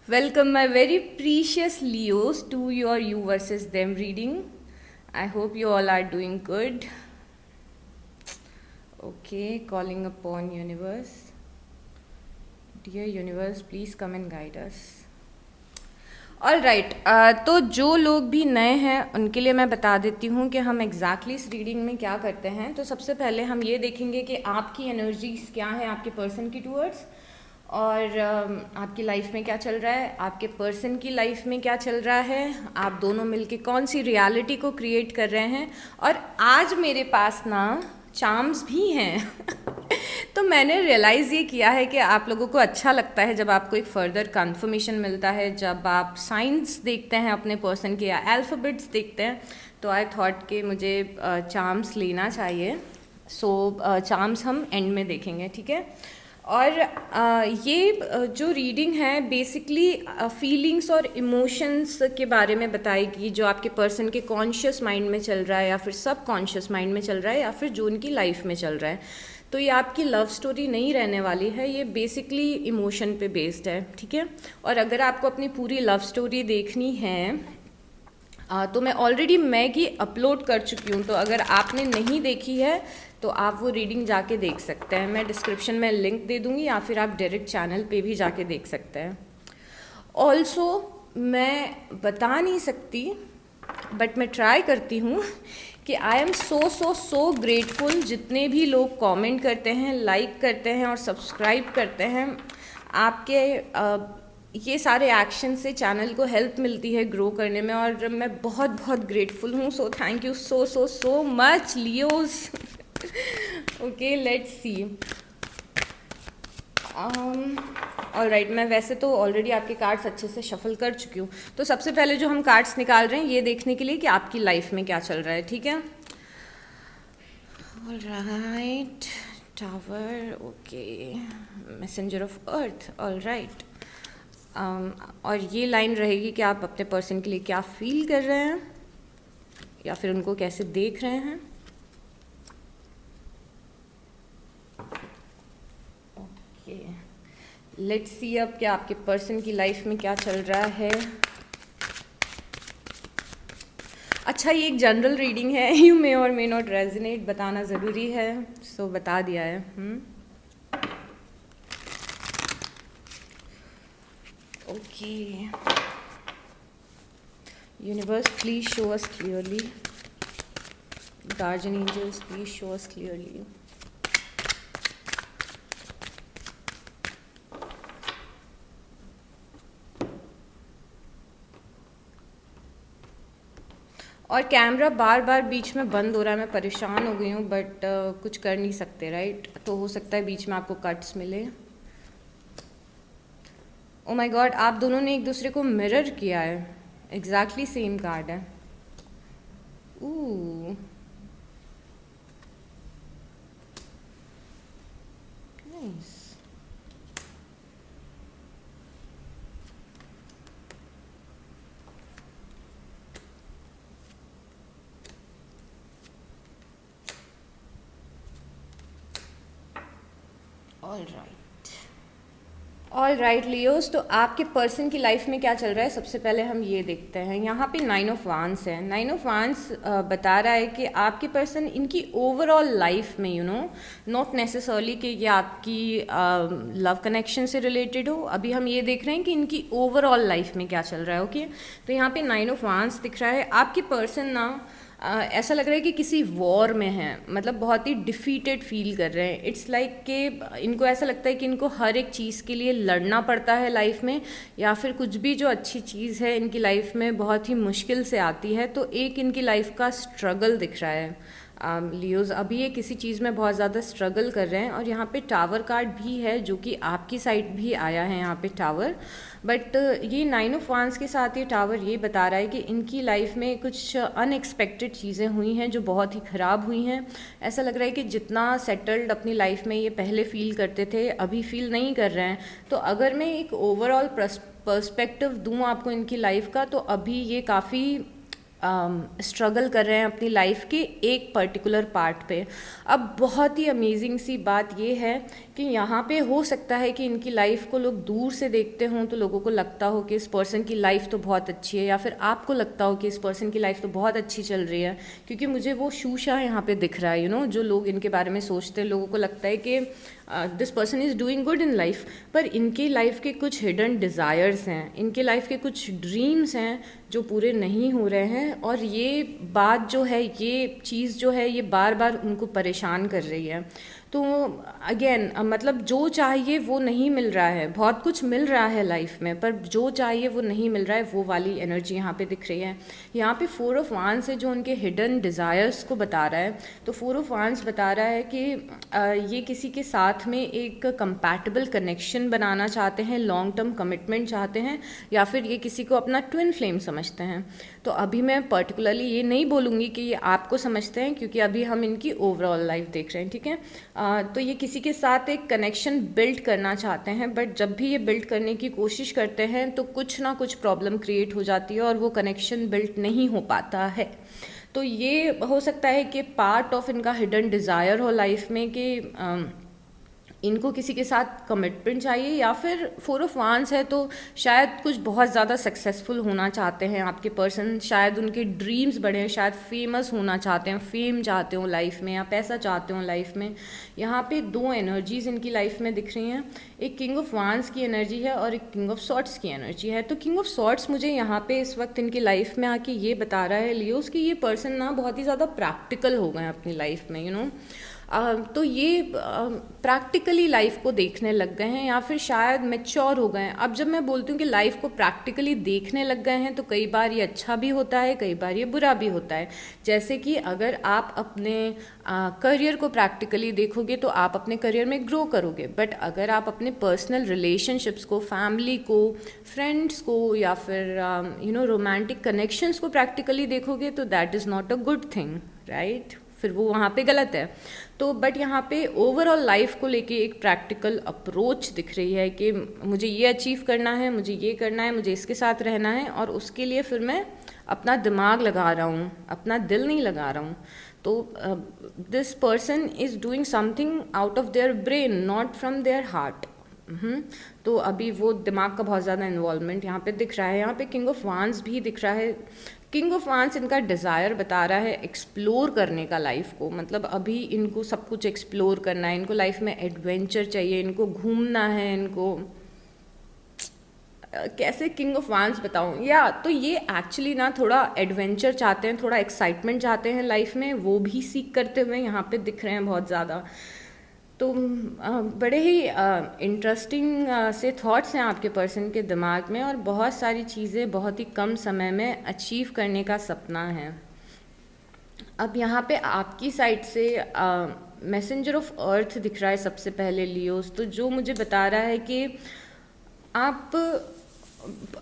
Welcome, my very precious Leos, to your You versus Them reading. I hope you all are doing good. Okay, calling upon universe. Dear universe, please come and guide us. All right, तो जो लोग भी नए हैं उनके लिए मैं बता देती हूँ कि हम एग्जैक्टली इस रीडिंग में क्या करते हैं। तो सबसे पहले हम ये देखेंगे कि आपकी एनर्जीज क्या है आपके पर्सन की टूवर्ड्स, और आपकी लाइफ में क्या चल रहा है, आपके पर्सन की लाइफ में क्या चल रहा है, आप दोनों मिलके कौन सी रियलिटी को क्रिएट कर रहे हैं। और आज मेरे पास ना चार्म्स भी हैं तो मैंने रियलाइज़ ये किया है कि आप लोगों को अच्छा लगता है जब आपको एक फर्दर कंफर्मेशन मिलता है, जब आप साइंस देखते हैं अपने पर्सन के या अल्फ़ाबेट्स देखते हैं। तो आई थॉट कि मुझे चार्म्स लेना चाहिए। सो चार्म्स हम एंड में देखेंगे, ठीक है। और ये जो रीडिंग है बेसिकली फीलिंग्स और इमोशंस के बारे में बताएगी, जो आपके पर्सन के कॉन्शियस माइंड में चल रहा है या फिर सब कॉन्शियस माइंड में चल रहा है या फिर जो उनकी लाइफ में चल रहा है। तो ये आपकी लव स्टोरी नहीं रहने वाली है, ये बेसिकली इमोशन पे बेस्ड है, ठीक है। और अगर आपको अपनी पूरी लव स्टोरी देखनी है तो मैं ऑलरेडी मैगी अपलोड कर चुकी हूँ, तो अगर आपने नहीं देखी है तो आप वो रीडिंग जाके देख सकते हैं। मैं डिस्क्रिप्शन में लिंक दे दूँगी या फिर आप डायरेक्ट चैनल पे भी जाके देख सकते हैं। ऑल्सो मैं बता नहीं सकती बट मैं ट्राई करती हूँ कि आई एम सो ग्रेटफुल जितने भी लोग कमेंट करते हैं, लाइक करते हैं और सब्सक्राइब करते हैं। आपके ये सारे एक्शन से चैनल को हेल्प मिलती है ग्रो करने में, और मैं बहुत बहुत ग्रेटफुल हूँ। So thank you so much Leos. Okay, let's see. All right, मैं वैसे तो ऑलरेडी आपके कार्ड्स अच्छे से शफल कर चुकी हूँ। तो सबसे पहले जो हम कार्ड्स निकाल रहे हैं ये देखने के लिए कि आपकी लाइफ में क्या चल रहा है, ठीक है। All right, tower, okay, messenger of earth, all right. और ये लाइन रहेगी कि आप अपने पर्सन के लिए क्या फील कर रहे हैं या फिर उनको कैसे देख रहे हैं। ओके, लेट्स सी अब क्या आपके पर्सन की लाइफ में क्या चल रहा है। अच्छा, ये एक जनरल रीडिंग है, यू मे और मे नॉट रेजोनेट, बताना ज़रूरी है, सो बता दिया है। Okay. Universe, please show us clearly. Guardian angels, please show us clearly. और कैमरा बार बार बीच में बंद हो रहा है, मैं परेशान हो गई हूँ बट कुछ कर नहीं सकते, राइट। तो हो सकता है बीच में आपको कट्स मिले। ओ माय गॉड, आप दोनों ने एक दूसरे को मिरर किया है, एग्जैक्टली सेम कार्ड है। नाइस। ऑल राइट लियोस, तो आपके पर्सन की लाइफ में क्या चल रहा है सबसे पहले हम ये देखते हैं। यहाँ पे 9 ऑफ वांस है। 9 ऑफ वांस बता रहा है कि आपके पर्सन इनकी ओवरऑल लाइफ में नॉट नेसेसरली कि ये आपकी लव कनेक्शन से रिलेटेड हो, अभी हम ये देख रहे हैं कि इनकी ओवरऑल लाइफ में क्या चल रहा है। ओके, तो यहाँ पे 9 ऑफ वांस दिख रहा है। आपके पर्सन ना ऐसा लग रहा है कि किसी वॉर में है, मतलब बहुत ही डिफीटेड फील कर रहे हैं। इट्स लाइक कि इनको ऐसा लगता है कि इनको हर एक चीज़ के लिए लड़ना पड़ता है लाइफ में, या फिर कुछ भी जो अच्छी चीज़ है इनकी लाइफ में बहुत ही मुश्किल से आती है। तो एक इनकी लाइफ का स्ट्रगल दिख रहा है। लियोज अभी ये किसी चीज़ में बहुत ज़्यादा स्ट्रगल कर रहे हैं। और यहाँ पे टावर कार्ड भी है जो कि आपकी साइड भी आया है यहाँ पे टावर, बट ये 9 ऑफ वांस के साथ ये टावर ये बता रहा है कि इनकी लाइफ में कुछ अनएक्सपेक्टेड चीज़ें हुई हैं जो बहुत ही ख़राब हुई हैं। ऐसा लग रहा है कि जितना सेटल्ड अपनी लाइफ में ये पहले फील करते थे अभी फील नहीं कर रहे हैं। तो अगर मैं एक ओवरऑल पर्सपेक्टिव दूँ आपको इनकी लाइफ का, तो अभी ये काफ़ी स्ट्रगल कर रहे हैं अपनी लाइफ के एक पर्टिकुलर पार्ट पे। अब बहुत ही अमेजिंग सी बात ये है कि यहाँ पे हो सकता है कि इनकी लाइफ को लोग दूर से देखते हों तो लोगों को लगता हो कि इस पर्सन की लाइफ तो बहुत अच्छी है, या फिर आपको लगता हो कि इस पर्सन की लाइफ तो बहुत अच्छी चल रही है, क्योंकि मुझे वो शूशा यहाँ पे दिख रहा है। जो लोग इनके बारे में सोचते हैं, लोगों को लगता है कि this person is doing good in life, पर इनकी लाइफ के कुछ हिडन डिज़ायर्स हैं, इनके लाइफ के कुछ ड्रीम्स हैं जो पूरे नहीं हो रहे हैं, और ये बात जो है, ये चीज़ जो है, ये बार बार उनको परेशान कर रही है। तो अगेन मतलब जो चाहिए वो नहीं मिल रहा है। बहुत कुछ मिल रहा है लाइफ में, पर जो चाहिए वो नहीं मिल रहा है, वो वाली एनर्जी यहाँ पे दिख रही है। यहाँ पे 4 ऑफ वांड्स है जो उनके हिडन डिज़ायर्स को बता रहा है। तो 4 ऑफ वांड्स बता रहा है कि ये किसी के साथ में एक कंपैटिबल कनेक्शन बनाना चाहते हैं, लॉन्ग टर्म कमिटमेंट चाहते हैं, या फिर ये किसी को अपना ट्विन फ्लेम समझते हैं। तो अभी मैं पर्टिकुलरली ये नहीं बोलूँगी कि ये आपको समझते हैं, क्योंकि अभी हम इनकी ओवरऑल लाइफ देख रहे हैं, ठीक है। तो ये किसी के साथ एक कनेक्शन बिल्ड करना चाहते हैं, बट जब भी ये बिल्ड करने की कोशिश करते हैं तो कुछ ना कुछ प्रॉब्लम क्रिएट हो जाती है और वो कनेक्शन बिल्ड नहीं हो पाता है। तो ये हो सकता है कि पार्ट ऑफ इनका हिडन डिज़ायर हो लाइफ में कि इनको किसी के साथ कमिटमेंट चाहिए, या फिर 4 ऑफ वांड्स है तो शायद कुछ बहुत ज़्यादा सक्सेसफुल होना चाहते हैं आपके पर्सन, शायद उनके ड्रीम्स बड़े हैं, शायद फेमस होना चाहते हैं, फेम चाहते हो लाइफ में, या पैसा चाहते हो लाइफ में। यहाँ पे 2 एनर्जीज इनकी लाइफ में दिख रही हैं, एक किंग ऑफ वांड्स की एनर्जी है और एक किंग ऑफ सॉर्ड्स की एनर्जी है। तो किंग ऑफ सॉर्ड्स मुझे यहाँ पे इस वक्त इनकी लाइफ में आके ये बता रहा है लियोस कि ये पर्सन ना बहुत ही ज़्यादा प्रैक्टिकल हो गए हैं अपनी लाइफ में, तो ये प्रैक्टिकली लाइफ को देखने लग गए हैं, या फिर शायद मैच्योर हो गए हैं। अब जब मैं बोलती हूँ कि लाइफ को प्रैक्टिकली देखने लग गए हैं, तो कई बार ये अच्छा भी होता है, कई बार ये बुरा भी होता है। जैसे कि अगर आप अपने करियर को प्रैक्टिकली देखोगे तो आप अपने करियर में ग्रो करोगे, बट अगर आप अपने पर्सनल रिलेशनशिप्स को, फैमिली को, फ्रेंड्स को, या फिर रोमांटिक कनेक्शंस को प्रैक्टिकली देखोगे तो that is not a good thing, right. फिर वो वहाँ पे गलत है। तो बट यहाँ पे ओवरऑल लाइफ को लेके एक प्रैक्टिकल अप्रोच दिख रही है कि मुझे ये अचीव करना है, मुझे ये करना है, मुझे इसके साथ रहना है, और उसके लिए फिर मैं अपना दिमाग लगा रहा हूँ, अपना दिल नहीं लगा रहा हूँ। तो this person is doing something out of their brain, not from their heart. तो अभी वो दिमाग का बहुत ज़्यादा इन्वॉल्वमेंट यहाँ पे दिख रहा है। यहाँ पे किंग ऑफ वांड्स भी दिख रहा है। किंग ऑफ वांड्स इनका डिज़ायर बता रहा है एक्सप्लोर करने का लाइफ को, मतलब अभी इनको सब कुछ एक्सप्लोर करना है, इनको लाइफ में एडवेंचर चाहिए, इनको घूमना है, इनको कैसे किंग ऑफ वांड्स बताऊँ, या तो ये एक्चुअली ना थोड़ा एडवेंचर चाहते हैं, थोड़ा एक्साइटमेंट चाहते हैं लाइफ में, वो भी सीख करते हुए यहाँ पे दिख रहे हैं बहुत ज़्यादा। तो बड़े ही इंटरेस्टिंग से थॉट्स हैं आपके पर्सन के दिमाग में, और बहुत सारी चीज़ें बहुत ही कम समय में अचीव करने का सपना है। अब यहाँ पे आपकी साइड से मैसेंजर ऑफ अर्थ दिख रहा है सबसे पहले लियोस, तो जो मुझे बता रहा है कि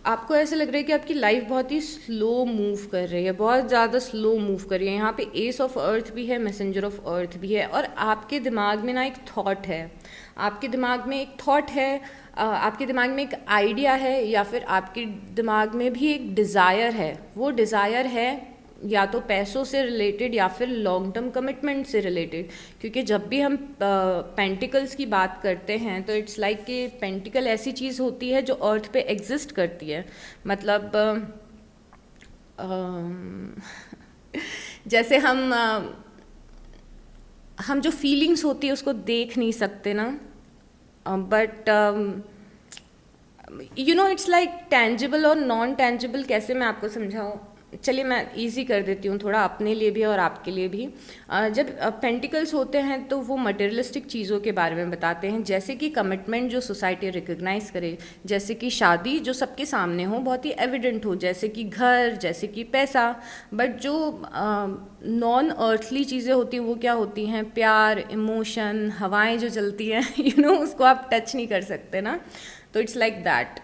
आपको ऐसा लग रहा है कि आपकी लाइफ बहुत ही स्लो मूव कर रही है, बहुत ज़्यादा स्लो मूव कर रही है। यहाँ पे एस ऑफ अर्थ भी है, मैसेंजर ऑफ अर्थ भी है, और आपके दिमाग में ना एक थॉट है, आपके दिमाग में एक थॉट है, आपके दिमाग में एक आइडिया है, या फिर आपके दिमाग में भी एक डिज़ायर है। वो डिज़ायर है या तो पैसों से रिलेटेड या फिर लॉन्ग टर्म कमिटमेंट से रिलेटेड, क्योंकि जब भी हम पेंटिकल्स की बात करते हैं तो इट्स लाइक कि पेंटिकल ऐसी चीज़ होती है जो अर्थ पे एग्जिस्ट करती है, मतलब जैसे हम जो फीलिंग्स होती है उसको देख नहीं सकते ना, बट इट्स लाइक टेंजिबल और नॉन टेंजिबल। कैसे मैं आपको समझाऊँ, चलिए मैं इजी कर देती हूँ थोड़ा, अपने लिए भी और आपके लिए भी। जब पेंटिकल्स होते हैं तो वो मटेरियलिस्टिक चीज़ों के बारे में बताते हैं, जैसे कि कमिटमेंट जो सोसाइटी रिकग्नाइज करे, जैसे कि शादी जो सबके सामने हो, बहुत ही एविडेंट हो, जैसे कि घर, जैसे कि पैसा। बट जो नॉन अर्थली चीज़ें होती हैं वो क्या होती हैं, प्यार, इमोशन, हवाएं जो चलती हैं उसको आप टच नहीं कर सकते ना। तो इट्स लाइक दैट।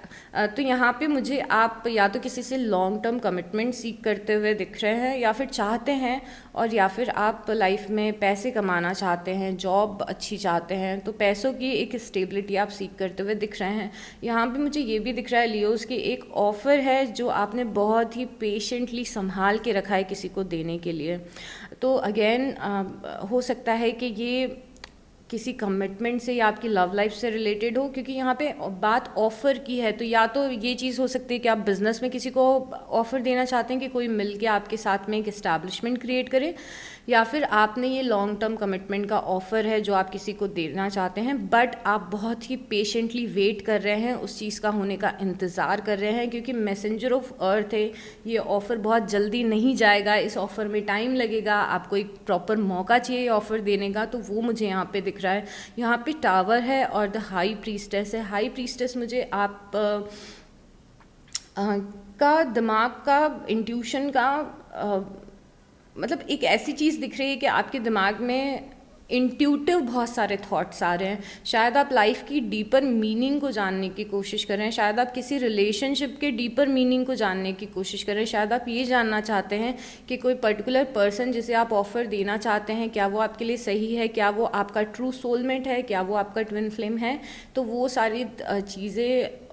तो यहाँ पे मुझे आप या तो किसी से लॉन्ग टर्म कमिटमेंट सीख करते हुए दिख रहे हैं, या फिर चाहते हैं, और या फिर आप लाइफ में पैसे कमाना चाहते हैं, जॉब अच्छी चाहते हैं, तो पैसों की एक स्टेबिलिटी आप सीख करते हुए दिख रहे हैं। यहाँ पे मुझे ये भी दिख रहा है लियोस की एक ऑफ़र है जो आपने बहुत ही पेशेंटली संभाल के रखा है किसी को देने के लिए। तो अगेन हो सकता है कि ये किसी कमिटमेंट से या आपकी लव लाइफ से रिलेटेड हो, क्योंकि यहाँ पे बात ऑफ़र की है। तो या तो ये चीज़ हो सकती है कि आप बिज़नेस में किसी को ऑफ़र देना चाहते हैं कि कोई मिल के आपके साथ में एक इस्टेब्लिशमेंट क्रिएट करे, या फिर आपने ये लॉन्ग टर्म कमिटमेंट का ऑफ़र है जो आप किसी को देना चाहते हैं, बट आप बहुत ही पेशेंटली वेट कर रहे हैं, उस चीज़ का होने का इंतज़ार कर रहे हैं, क्योंकि मैसेंजर ऑफ अर्थ है, ये ऑफ़र बहुत जल्दी नहीं जाएगा, इस ऑफ़र में टाइम लगेगा, आपको एक प्रॉपर मौका चाहिए ऑफ़र देने का। तो वो मुझे यहाँ पे दिख रहा है। यहाँ पे टावर है और द हाई प्रीस्टेस है। हाई प्रीस्टेस मुझे आप का दिमाग का इंट्यूशन का मतलब एक ऐसी चीज़ दिख रही है कि आपके दिमाग में इंट्यूटिव बहुत सारे थॉट्स आ रहे हैं। शायद आप लाइफ की डीपर मीनिंग को जानने की कोशिश कर रहे हैं, शायद आप किसी रिलेशनशिप के डीपर मीनिंग को जानने की कोशिश कर रहे हैं, शायद आप ये जानना चाहते हैं कि कोई पर्टिकुलर पर्सन जिसे आप ऑफ़र देना चाहते हैं, क्या वो आपके लिए सही है, क्या वो आपका ट्रू सोलमेट है, क्या वो आपका ट्विन फ्लेम है। तो वो सारी चीज़ें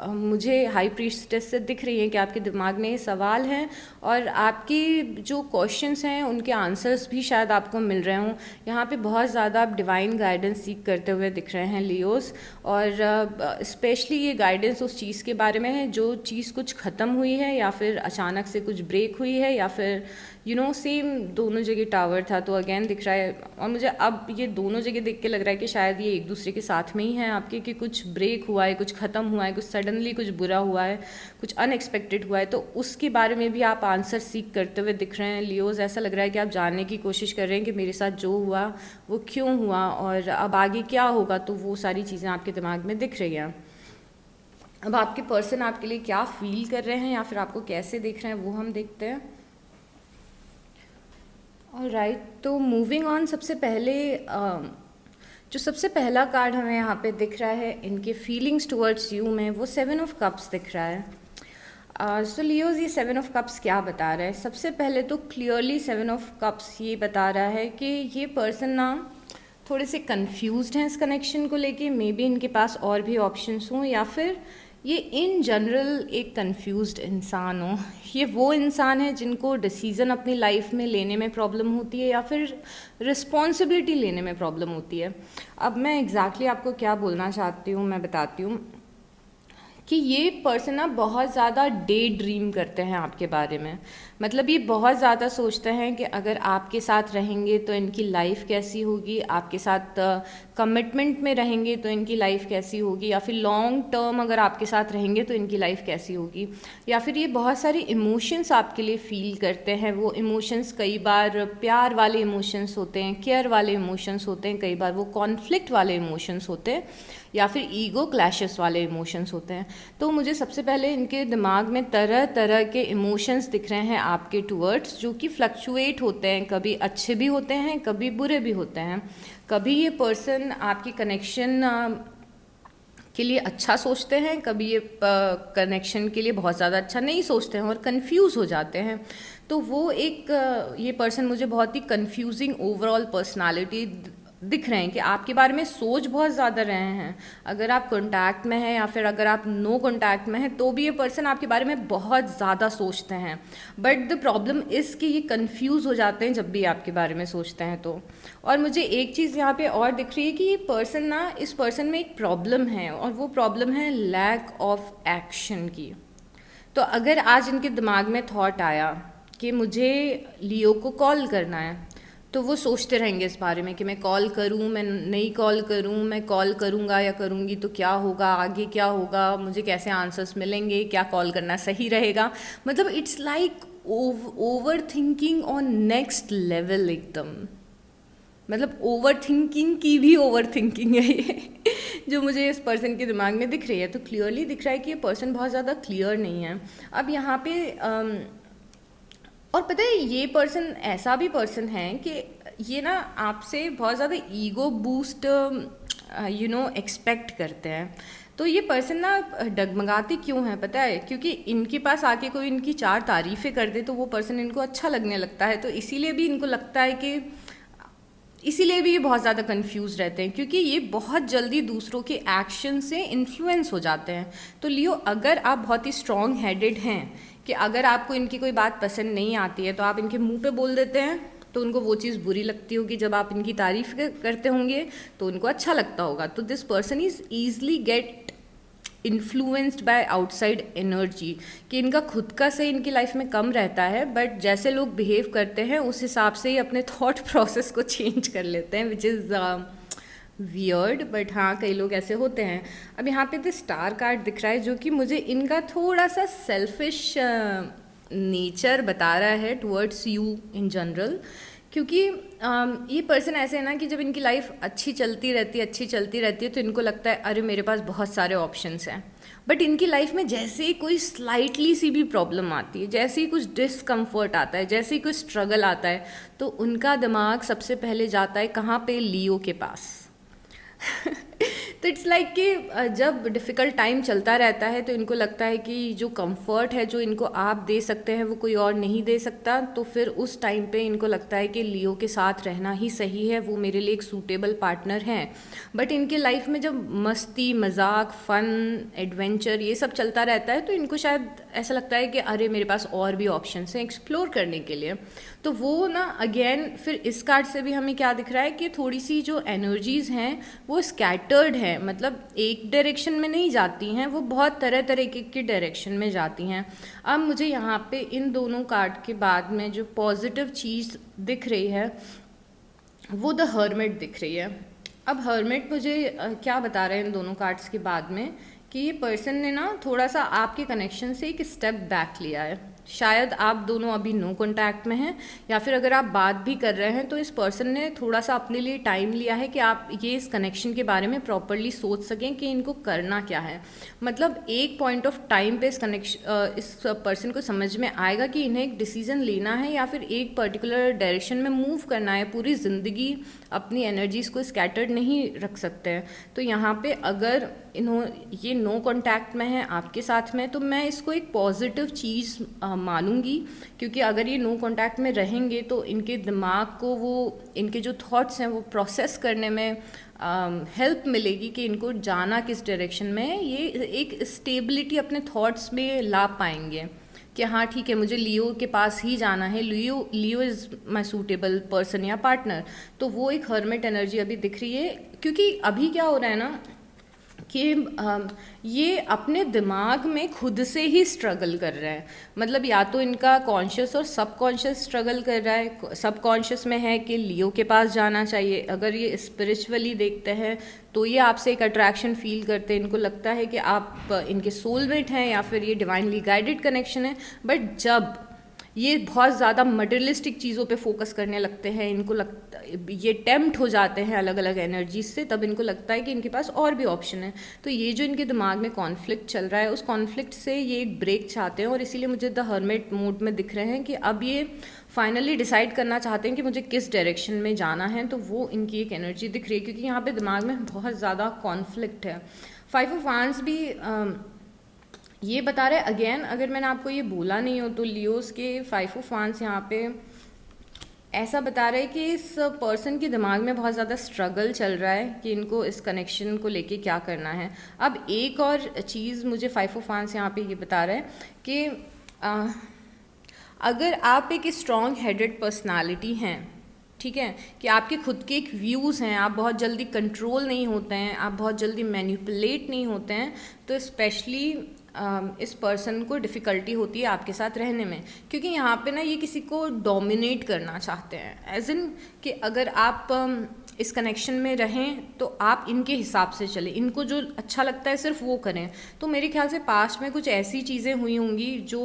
मुझे हाई प्रीस्टेस से दिख रही हैं कि आपके दिमाग में ये सवाल हैं, और आपकी जो क्वेश्चंस हैं उनके आंसर्स भी शायद आपको मिल रहे हों। यहाँ पे बहुत ज़्यादा आप डिवाइन गाइडेंस सीख करते हुए दिख रहे हैं लियोस, और स्पेशली ये गाइडेंस उस चीज़ के बारे में है जो चीज़ कुछ ख़त्म हुई है, या फिर अचानक से कुछ ब्रेक हुई है, या फिर सेम दोनों जगह टावर था। तो अगेन दिख रहा है, और मुझे अब ये दोनों जगह देख के लग रहा है कि शायद ये एक दूसरे के साथ में ही हैं आपके, कि कुछ ब्रेक हुआ है, कुछ ख़त्म हुआ है, कुछ सडनली कुछ बुरा हुआ है, कुछ अनएक्सपेक्टेड हुआ है। तो उसके बारे में भी आप आंसर सीख करते हुए दिख रहे हैं लियोस। ऐसा लग रहा है कि आप जानने की कोशिश कर रहे हैं कि मेरे साथ जो हुआ वो क्यों हुआ, और अब आगे क्या होगा। तो वो सारी चीज़ें आपके दिमाग में दिख रही हैं। अब आपके पर्सन आपके लिए क्या फील कर रहे हैं, या फिर आपको कैसे देख रहे हैं, वो हम देखते हैं। ऑलराइट, तो मूविंग ऑन, सबसे पहले जो सबसे पहला कार्ड हमें यहाँ पे दिख रहा है इनके फीलिंग्स टुवर्ड्स यू में, वो 7 ऑफ कप्स दिख रहा है। सो लियोज, ये 7 ऑफ कप्स क्या बता रहा है? सबसे पहले तो क्लियरली 7 ऑफ कप्स ये बता रहा है कि ये पर्सन ना थोड़े से कंफ्यूज्ड हैं इस कनेक्शन को लेके। मे बी इनके पास और भी ऑप्शंस हों, या फिर ये इन जनरल एक कंफ्यूज्ड इंसान हो। ये वो इंसान है जिनको डिसीज़न अपनी लाइफ में लेने में प्रॉब्लम होती है, या फिर रिस्पॉन्सिबिलिटी लेने में प्रॉब्लम होती है। अब मैं एग्जैक्टली आपको क्या बोलना चाहती हूँ, मैं बताती हूँ कि ये पर्सन ना बहुत ज़्यादा डे ड्रीम करते हैं आपके बारे में। मतलब ये बहुत ज़्यादा सोचते हैं कि अगर आपके साथ रहेंगे तो इनकी लाइफ कैसी होगी, आपके साथ कमिटमेंट में रहेंगे तो इनकी लाइफ कैसी होगी, या फिर लॉन्ग टर्म अगर आपके साथ रहेंगे तो इनकी लाइफ कैसी होगी। या फिर ये बहुत सारे इमोशंस आपके लिए फील करते हैं। वो इमोशंस कई बार प्यार वाले इमोशंस होते हैं, केयर वाले इमोशंस होते हैं, कई बार वो कॉन्फ्लिक्ट वाले इमोशंस होते हैं, या फिर ईगो क्लैशेस वाले इमोशंस होते हैं। तो मुझे सबसे पहले इनके दिमाग में तरह तरह के इमोशंस दिख रहे हैं आपके टूवर्ड्स, जो कि फ्लक्चुएट होते हैं। कभी अच्छे भी होते हैं, कभी बुरे भी होते हैं। कभी ये पर्सन आपकी कनेक्शन के लिए अच्छा सोचते हैं, कभी ये कनेक्शन के लिए बहुत ज़्यादा अच्छा नहीं सोचते हैं और कंफ्यूज हो जाते हैं। तो वो एक ये पर्सन मुझे बहुत ही कंफ्यूजिंग ओवरऑल पर्सनालिटी दिख रहे हैं कि आपके बारे में सोच बहुत ज़्यादा रहे हैं। अगर आप कांटेक्ट में हैं या फिर अगर आप नो कांटेक्ट में हैं तो भी ये पर्सन आपके बारे में बहुत ज़्यादा सोचते हैं। बट द प्रॉब्लम इज़ कि ये कंफ्यूज हो जाते हैं जब भी आपके बारे में सोचते हैं तो। और मुझे एक चीज़ यहाँ पे और दिख रही है कि ये पर्सन ना, इस पर्सन में एक प्रॉब्लम है, और वो प्रॉब्लम है लैक ऑफ एक्शन की। तो अगर आज इनके दिमाग में थॉट आया कि मुझे लियो को कॉल करना है, तो वो सोचते रहेंगे इस बारे में कि मैं कॉल करूं, मैं नहीं कॉल करूं, मैं कॉल करूंगा या करूंगी तो क्या होगा, आगे क्या होगा, मुझे कैसे आंसर्स मिलेंगे, क्या कॉल करना सही रहेगा। मतलब it's like over thinking on next level एकदम। मतलब ओवर थिंकिंग की भी ओवर थिंकिंग है ये जो मुझे इस पर्सन के दिमाग में दिख रही है। तो क्लियरली दिख रहा है कि ये पर्सन बहुत ज़्यादा क्लियर नहीं है। अब यहाँ पे और पता है ये पर्सन ऐसा भी पर्सन है कि ये ना आपसे बहुत ज़्यादा ईगो बूस्ट एक्सपेक्ट करते हैं। तो ये पर्सन ना डगमगाते क्यों हैं पता है? क्योंकि इनके पास आके कोई इनकी 4 तारीफ़ें कर दे तो वो पर्सन इनको अच्छा लगने लगता है, तो इसीलिए भी इनको लगता है कि इसीलिए भी ये बहुत ज़्यादा कंफ्यूज रहते हैं, क्योंकि ये बहुत जल्दी दूसरों के एक्शन से इन्फ्लुएंस हो जाते हैं। तो लियो, अगर आप बहुत ही स्ट्रॉन्ग हेडेड हैं कि अगर आपको इनकी कोई बात पसंद नहीं आती है तो आप इनके मुंह पे बोल देते हैं, तो उनको वो चीज़ बुरी लगती होगी। जब आप इनकी तारीफ करते होंगे तो उनको अच्छा लगता होगा। तो this person is easily get influenced by outside energy, कि इनका खुद का से इनकी लाइफ में कम रहता है, बट जैसे लोग बिहेव करते हैं उस हिसाब से ही अपने थॉट प्रोसेस को चेंज कर लेते हैं, विच इज़ वियर्ड, बट हाँ कई लोग ऐसे होते हैं। अब यहाँ पे द स्टार कार्ड दिख रहा है जो कि मुझे इनका थोड़ा सा सेल्फिश नेचर बता रहा है टुवर्ड्स यू इन जनरल, क्योंकि ये पर्सन ऐसे है ना कि जब इनकी लाइफ अच्छी चलती रहती है तो इनको लगता है अरे मेरे पास बहुत सारे ऑप्शंस हैं। बट इनकी लाइफ में जैसे ही कोई स्लाइटली सी भी प्रॉब्लम आती है, जैसे ही कुछ डिस्कम्फर्ट आता है, जैसे ही कोई स्ट्रगल आता है, तो उनका दिमाग सबसे पहले जाता है कहाँ पे? लियो के पास। तो इट्स लाइक कि जब डिफ़िकल्ट टाइम चलता रहता है तो इनको लगता है कि जो कंफर्ट है जो इनको आप दे सकते हैं वो कोई और नहीं दे सकता, तो फिर उस टाइम पे इनको लगता है कि लियो के साथ रहना ही सही है, वो मेरे लिए एक सूटेबल पार्टनर हैं। बट इनके लाइफ में जब मस्ती, मजाक, फ़न, एडवेंचर ये सब चलता रहता है तो इनको शायद ऐसा लगता है कि अरे मेरे पास और भी ऑप्शंस हैं एक्सप्लोर करने के लिए। तो वो ना अगेन फिर इस कार्ड से भी हमें क्या दिख रहा है कि थोड़ी सी जो एनर्जीज़ हैं वो स्कैटर्ड है, मतलब एक डायरेक्शन में नहीं जाती हैं, वो बहुत तरह तरह की डायरेक्शन में जाती हैं। अब मुझे यहाँ पे इन दोनों कार्ड के बाद में जो पॉजिटिव चीज़ दिख रही है वो द हर्मिट दिख रही है। अब हर्मिट मुझे क्या बता रहे हैं इन दोनों कार्ड्स के बाद में, कि ये पर्सन ने ना थोड़ा सा आपके कनेक्शन से एक स्टेप बैक लिया है। शायद आप दोनों अभी नो कांटेक्ट में हैं, या फिर अगर आप बात भी कर रहे हैं तो इस पर्सन ने थोड़ा सा अपने लिए टाइम लिया है कि आप ये इस कनेक्शन के बारे में प्रॉपरली सोच सकें कि इनको करना क्या है। मतलब एक पॉइंट ऑफ टाइम पे इस पर्सन को समझ में आएगा कि इन्हें एक डिसीजन लेना है या फिर एक पर्टिकुलर डायरेक्शन में मूव करना है। पूरी ज़िंदगी अपनी एनर्जीज़ को स्कैटर्ड नहीं रख सकते हैं। तो यहाँ पे अगर ये नो कांटेक्ट में है आपके साथ में, तो मैं इसको एक पॉजिटिव चीज़ मानूंगी, क्योंकि अगर ये नो कांटेक्ट में रहेंगे तो इनके दिमाग को वो इनके जो थॉट्स हैं वो प्रोसेस करने में हेल्प मिलेगी कि इनको जाना किस डायरेक्शन में है। ये एक स्टेबिलिटी अपने थॉट्स में ला पाएंगे कि हाँ ठीक है, मुझे लियो के पास ही जाना है, लियो इज़ माई सूटेबल पर्सन या पार्टनर। तो वो एक हर्मिट एनर्जी अभी दिख रही है, क्योंकि अभी क्या हो रहा है ना कि ये अपने दिमाग में खुद से ही स्ट्रगल कर रहा है। मतलब या तो इनका कॉन्शियस और सबकॉन्शियस स्ट्रगल कर रहा है। सबकॉन्शियस में है कि लियो के पास जाना चाहिए। अगर ये स्पिरिचुअली देखते हैं तो ये आपसे एक अट्रैक्शन फील करते हैं, इनको लगता है कि आप इनके सोलमेट हैं या फिर ये डिवाइनली गाइडेड कनेक्शन है। बट जब ये बहुत ज़्यादा मटेरियलिस्टिक चीज़ों पे फोकस करने लगते हैं, इनको लगता ये टेम्प्ट हो जाते हैं अलग अलग एनर्जीज से, तब इनको लगता है कि इनके पास और भी ऑप्शन है। तो ये जो इनके दिमाग में कॉन्फ्लिक्ट चल रहा है, उस कॉन्फ्लिक्ट से ये एक ब्रेक चाहते हैं, और इसीलिए मुझे द हर्मिट मूड में दिख रहे हैं कि अब ये फाइनली डिसाइड करना चाहते हैं कि मुझे किस डायरेक्शन में जाना है। तो वो इनकी एक एनर्जी दिख रही है, क्योंकि यहाँ पे दिमाग में बहुत ज़्यादा कॉन्फ्लिक्ट है। 5 ऑफ वांड्स भी ये बता रहे अगेन, अगर मैंने आपको ये बोला नहीं हो तो लियोस के 5 ऑफ वांड्स यहाँ पे ऐसा बता रहे कि इस पर्सन के दिमाग में बहुत ज़्यादा स्ट्रगल चल रहा है कि इनको इस कनेक्शन को लेके क्या करना है। अब एक और चीज़ मुझे 5 ऑफ वांड्स यहाँ पे ये बता रहा है कि अगर आप एक स्ट्रॉन्ग हेडेड पर्सनालिटी हैं, ठीक है, कि आपके खुद के एक व्यूज़ हैं, आप बहुत जल्दी कंट्रोल नहीं होते हैं, आप बहुत जल्दी मैनिपुलेट नहीं होते हैं, तो स्पेशली इस पर्सन को डिफ़िकल्टी होती है आपके साथ रहने में, क्योंकि यहाँ पे ना ये किसी को डोमिनेट करना चाहते हैं। एज इन कि अगर आप इस कनेक्शन में रहें तो आप इनके हिसाब से चलें, इनको जो अच्छा लगता है सिर्फ वो करें। तो मेरे ख्याल से पास्ट में कुछ ऐसी चीज़ें हुई होंगी जो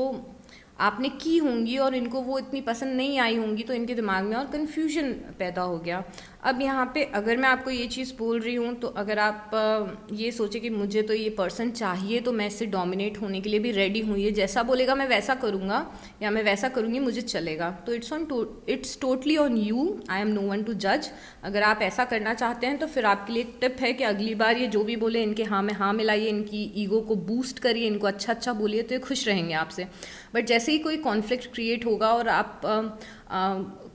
आपने की होंगी और इनको वो इतनी पसंद नहीं आई होंगी, तो इनके दिमाग में और कन्फ्यूजन पैदा हो गया। अब यहाँ पे अगर मैं आपको ये चीज़ बोल रही हूँ, तो अगर आप ये सोचे कि मुझे तो ये पर्सन चाहिए, तो मैं इससे डोमिनेट होने के लिए भी रेडी हूँ, ये जैसा बोलेगा मैं वैसा करूँगा या मैं वैसा करूँगी, मुझे चलेगा, तो it's totally on you, I am no one to जज। अगर आप ऐसा करना चाहते हैं तो फिर आपके लिए एक टिप है कि अगली बार ये जो भी बोले इनके हाँ में हाँ मिलाइए, इनकी ईगो को बूस्ट करिए, इनको अच्छा अच्छा बोलिए, तो ये खुश रहेंगे आपसे। बट जैसे ही कोई कॉन्फ्लिक्ट क्रिएट होगा और आप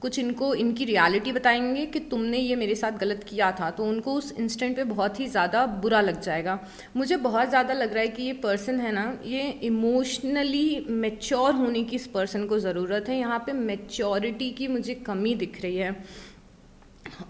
कुछ इनको इनकी रियलिटी बताएंगे कि तुमने ये मेरे साथ गलत किया था, तो उनको उस इंस्टेंट पे बहुत ही ज़्यादा बुरा लग जाएगा। मुझे बहुत ज़्यादा लग रहा है कि ये पर्सन है ना, ये इमोशनली मैच्योर होने की इस पर्सन को ज़रूरत है। यहाँ पे मैच्योरिटी की मुझे कमी दिख रही है।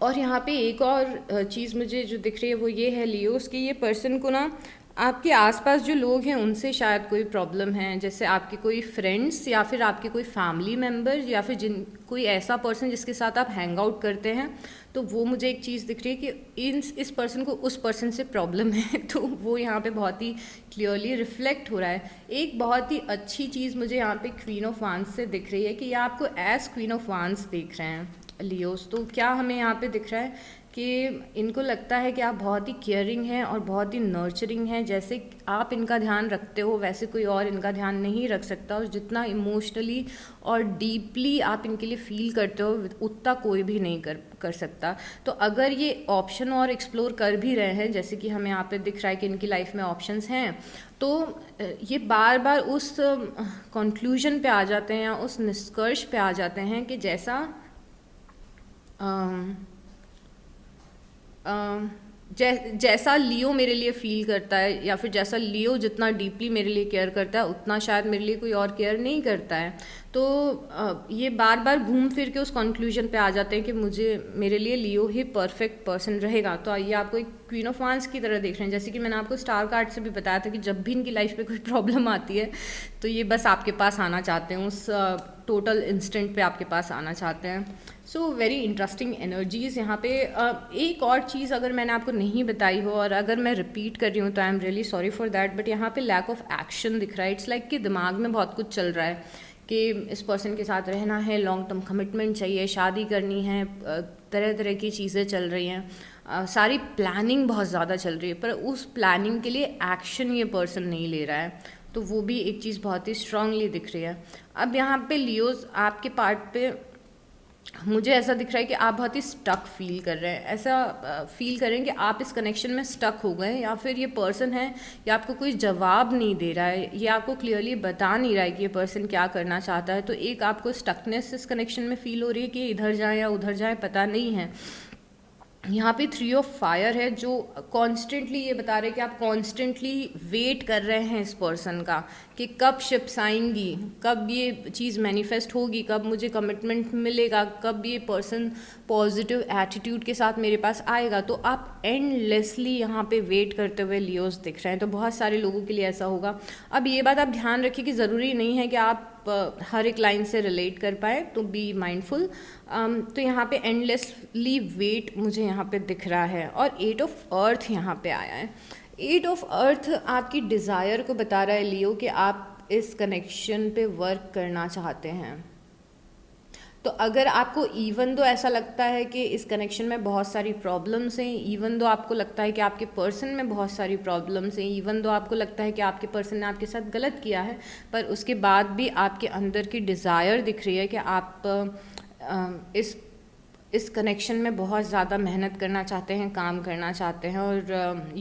और यहाँ पे एक और चीज़ मुझे जो दिख रही है वो ये है लियोस, कि ये पर्सन को ना आपके आसपास जो लोग हैं उनसे शायद कोई प्रॉब्लम है, जैसे आपके कोई फ्रेंड्स या फिर आपके कोई फैमिली मेम्बर या फिर कोई ऐसा पर्सन जिसके साथ आप हैंग आउट करते हैं, तो वो मुझे एक चीज़ दिख रही है कि इस पर्सन को उस पर्सन से प्रॉब्लम है। तो वो यहाँ पे बहुत ही क्लियरली रिफ्लेक्ट हो रहा है। एक बहुत ही अच्छी चीज़ मुझे यहाँ पे क्वीन ऑफ वांस से दिख रही है कि ये आपको एज क्वीन ऑफ वांस देख रहे हैं लियोस। तो क्या हमें यहाँ पे दिख रहा है कि इनको लगता है कि आप बहुत ही केयरिंग हैं और बहुत ही नर्चरिंग हैं, जैसे आप इनका ध्यान रखते हो वैसे कोई और इनका ध्यान नहीं रख सकता, और जितना इमोशनली और डीपली आप इनके लिए फील करते हो उतना कोई भी नहीं कर सकता। तो अगर ये ऑप्शन और एक्सप्लोर कर भी रहे हैं, जैसे कि हमें यहाँ पे दिख रहा है कि इनकी लाइफ में ऑप्शंस हैं, तो ये बार बार उस कंक्लूजन पे आ जाते हैं या उस निष्कर्ष पे आ जाते हैं कि जैसा लियो मेरे लिए फील करता है, या फिर जैसा लियो जितना डीपली मेरे लिए केयर करता है उतना शायद मेरे लिए कोई और केयर नहीं करता है। तो ये बार बार घूम फिर के उस कंक्लूजन पे आ जाते हैं कि मेरे लिए लियो ही परफेक्ट पर्सन रहेगा। तो ये आपको एक क्वीन ऑफ वांस की तरह देख रहे हैं, जैसे कि मैंने आपको स्टार कार्ड से भी बताया था कि जब भी इनकी लाइफ पे कोई प्रॉब्लम आती है तो ये बस आपके पास आना चाहते हैं, उस टोटल इंस्टेंट पे आपके पास आना चाहते हैं। सो वेरी इंटरेस्टिंग एनर्जीज़ यहाँ पे। एक और चीज़ अगर मैंने आपको नहीं बताई हो और अगर मैं रिपीट कर रही हूँ तो I am really sorry for that, but यहाँ पे लैक ऑफ एक्शन दिख रहा है। इट्स लाइक कि दिमाग में बहुत कुछ चल रहा है कि इस पर्सन के साथ रहना है, लॉन्ग टर्म कमिटमेंट चाहिए, शादी करनी है, तरह तरह की चीज़ें चल रही हैं, सारी प्लानिंग बहुत ज़्यादा चल रही है, पर उस प्लानिंग के लिए एक्शन ये पर्सन नहीं ले रहा है। तो वो भी एक चीज़ बहुत ही स्ट्रांगली दिख रही है। अब यहाँ पे लियोज आपके पार्ट पे मुझे ऐसा दिख रहा है कि आप बहुत ही स्टक फील कर रहे हैं, ऐसा फील कर रहे हैं कि आप इस कनेक्शन में स्टक हो गए, या फिर ये पर्सन है ये आपको कोई जवाब नहीं दे रहा है, ये आपको क्लियरली बता नहीं रहा है कि ये पर्सन क्या करना चाहता है। तो एक आपको स्टकनेस इस कनेक्शन में फील हो रही है कि इधर जाएं या उधर जाएं पता नहीं है। यहाँ पे 3 ऑफ फायर है जो कॉन्स्टेंटली ये बता रहे हैं कि आप कॉन्स्टेंटली वेट कर रहे हैं इस पर्सन का कि कब शिप्स आएंगी, कब ये चीज़ मैनिफेस्ट होगी, कब मुझे कमिटमेंट मिलेगा, कब ये पर्सन पॉजिटिव एटीट्यूड के साथ मेरे पास आएगा। तो आप एंडलेसली यहाँ पे वेट करते हुए लियोस दिख रहे हैं। तो बहुत सारे लोगों के लिए ऐसा होगा। अब ये बात आप ध्यान रखिए कि ज़रूरी नहीं है कि आप हर एक लाइन से रिलेट कर पाए, तो बी माइंडफुल। तो यहाँ पे एंडलेसली वेट मुझे यहाँ पे दिख रहा है। और 8 ऑफ अर्थ यहाँ पे आया है। 8 ऑफ अर्थ आपकी डिज़ायर को बता रहा है लियो कि आप इस कनेक्शन पे वर्क करना चाहते हैं। तो अगर आपको इवन दो ऐसा लगता है कि इस कनेक्शन में बहुत सारी प्रॉब्लम्स हैं, इवन दो आपको लगता है कि आपके पर्सन में बहुत सारी प्रॉब्लम्स हैं, इवन दो आपको लगता है कि आपके पर्सन ने आपके साथ गलत किया है, पर उसके बाद भी आपके अंदर की डिज़ायर दिख रही है कि आप इस कनेक्शन में बहुत ज़्यादा मेहनत करना चाहते हैं, काम करना चाहते हैं, और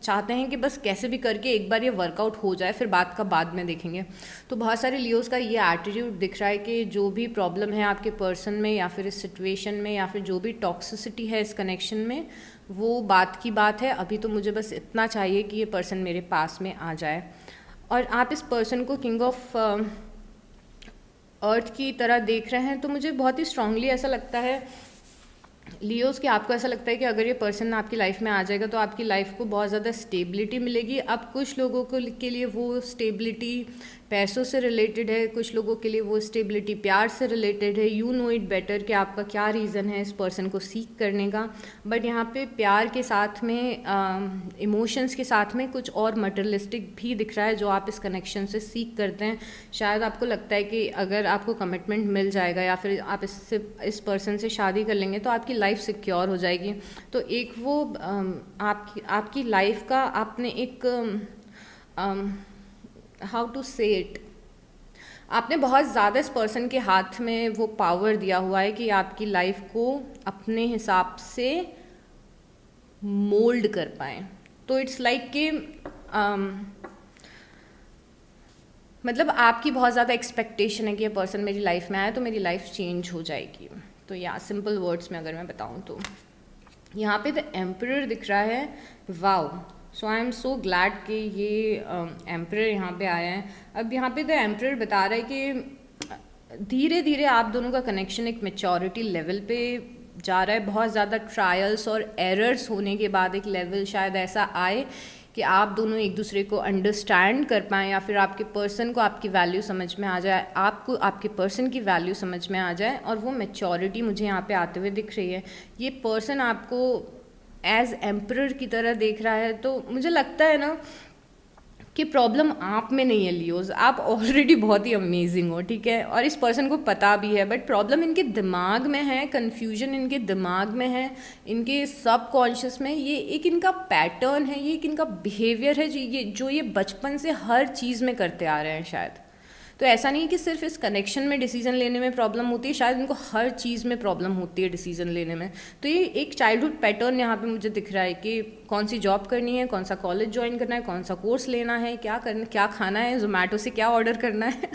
चाहते हैं कि बस कैसे भी करके एक बार ये वर्कआउट हो जाए, फिर बात का बाद में देखेंगे। तो बहुत सारे लियोस का ये एटीट्यूड दिख रहा है कि जो भी प्रॉब्लम है आपके पर्सन में या फिर इस सिचुएशन में या फिर जो भी टॉक्सिसिटी है इस कनेक्शन में, वो बात की बात है। अभी तो मुझे बस इतना चाहिए कि ये पर्सन मेरे पास में आ जाए। और आप इस पर्सन को किंग ऑफ अर्थ की तरह देख रहे हैं, तो मुझे बहुत ही स्ट्रांगली ऐसा लगता है लियोस कि आपको ऐसा लगता है कि अगर ये पर्सन आपकी लाइफ में आ जाएगा तो आपकी लाइफ को बहुत ज़्यादा स्टेबिलिटी मिलेगी। अब कुछ लोगों को के लिए वो स्टेबिलिटी पैसों से रिलेटेड है, कुछ लोगों के लिए वो स्टेबिलिटी प्यार से रिलेटेड है। यू नो इट बेटर कि आपका क्या रीज़न है इस पर्सन को सीख करने का। बट यहाँ पे प्यार के साथ में इमोशंस के साथ में कुछ और मटेरियलिस्टिक भी दिख रहा है जो आप इस कनेक्शन से सीख करते हैं। शायद आपको लगता है कि अगर आपको कमिटमेंट मिल जाएगा या फिर आप इस पर्सन से शादी कर लेंगे तो आपकी लाइफ सिक्योर हो जाएगी। तो एक वो आपकी लाइफ का आपने एक हाउ टू से इट, आपने बहुत ज़्यादा इस पर्सन के हाथ में वो पावर दिया हुआ है कि आपकी लाइफ को अपने हिसाब से मोल्ड कर पाएँ। तो इट्स लाइक कि मतलब आपकी बहुत ज़्यादा एक्सपेक्टेशन है कि ये पर्सन मेरी लाइफ में आए तो मेरी लाइफ चेंज हो जाएगी। तो या सिंपल वर्ड्स में अगर मैं बताऊँ तो यहाँ पे द एम्परर दिख रहा है। Wow, so I am so glad कि ये एम्परर यहाँ पे आया है। अब यहाँ पे द एम्परर बता रहा है कि धीरे धीरे आप दोनों का कनेक्शन एक मैच्योरिटी लेवल पे जा रहा है। बहुत ज़्यादा ट्रायल्स और एरर्स होने के बाद एक लेवल शायद ऐसा आए कि आप दोनों एक दूसरे को अंडरस्टैंड कर पाएँ या फिर आपके पर्सन को आपकी वैल्यू समझ में आ जाए, आपको आपके पर्सन की वैल्यू समझ में आ जाए। और वो मैच्योरिटी मुझे यहाँ पे आते हुए दिख रही है। ये पर्सन आपको एज एम्परर की तरह देख रहा है। तो मुझे लगता है ना कि प्रॉब्लम आप में नहीं है लियोज, आप ऑलरेडी बहुत ही अमेजिंग हो, ठीक है, और इस पर्सन को पता भी है। बट प्रॉब्लम इनके दिमाग में है, कन्फ्यूजन इनके दिमाग में है, इनके सब कॉन्शियस में। ये एक इनका पैटर्न है, ये एक इनका बिहेवियर है जो ये बचपन से हर चीज़ में करते आ रहे हैं शायद। तो ऐसा नहीं है कि सिर्फ इस कनेक्शन में डिसीजन लेने में प्रॉब्लम होती है, शायद इनको हर चीज़ में प्रॉब्लम होती है डिसीजन लेने में। तो ये एक चाइल्डहुड पैटर्न यहाँ पे मुझे दिख रहा है कि कौन सी जॉब करनी है, कौन सा कॉलेज ज्वाइन करना है, कौन सा कोर्स लेना है, क्या खाना है, जोमेटो से क्या ऑर्डर करना है